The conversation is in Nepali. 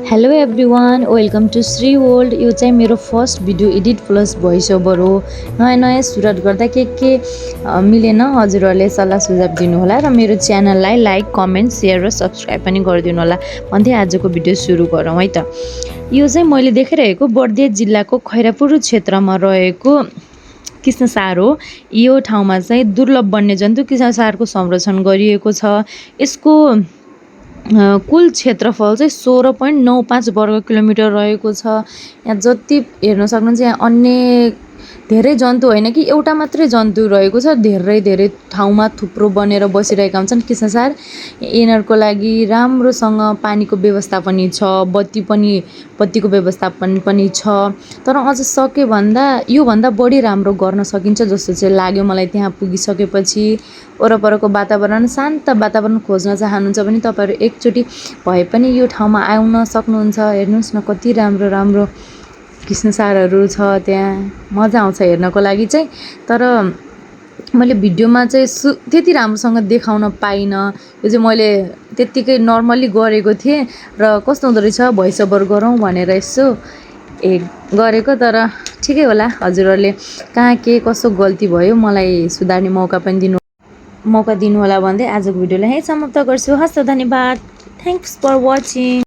Hello everyone, welcome to Shree world. यो चाहिँ मेरो first video edit plus voice over हो। नयाँ नयाँ सुरुवात गर्दा के मिलेन हजुरहरूले सल्लाह सुझाव दिनुहोला र मेरो च्यानललाई लाइक कमेन्ट सेयर र सब्सक्राइब पनि गरिदिनु होला भन्दै आजको भिडियो सुरु गरौँ है त। यो चाहिँ मैले देखिरहेको बर्दिया जिल्लाको खैरापुर क्षेत्रमा रहेको कृष्णसार हो। यो ठाउँमा चाहिँ दुर्लभ वन्यजन्तु कृष्णसारको संरक्षण गरिएको छ। यसको कुल क्षेत्रफल चाहिँ 16.95 वर्ग किलोमिटर रहेको छ। यहाँ जति हेर्न सक्नुहुन्छ यहाँ अन्य धेरै जन्तु होइन कि एउटा मात्रै जन्तु रहेको छ। धेरै ठाउँमा थुप्रो बनेर बसिरहेका हुन्छन् कृष्णसार। यिनीहरूको लागि राम्रोसँग पानीको व्यवस्थापन छ, बत्तीको व्यवस्थापन पनि छ। तर अझ सके भन्दा योभन्दा बढी राम्रो गर्न सकिन्छ जस्तो चाहिँ लाग्यो मलाई त्यहाँ पुगिसकेपछि। वरपरको वातावरण शान्त वातावरण खोज्न चाहनुहुन्छ भने तपाईँहरू एकचोटि भए पनि यो ठाउँमा आउन सक्नुहुन्छ। हेर्नुहोस् न कति राम्रो राम्रो कृष्णसारहरू छ, त्यहाँ मजा आउँछ हेर्नको लागि चाहिँ। तर मैले भिडियोमा चाहिँ त्यति राम्रोसँग देखाउन पाइनँ। यो चाहिँ मैले त्यत्तिकै नर्मली गरेको थिएँ र कस्तो हुँदो रहेछ भोइस ओभर गरौँ भनेर यसो गरेको। तर ठिकै होला, हजुरहरूले कहाँ के कसो गल्ती भयो मलाई सुधार्ने मौका दिनु होला भन्दै आजको भिडियोलाई यहीँ समाप्त गर्छु। हस् त, धन्यवाद। Thanks for watching.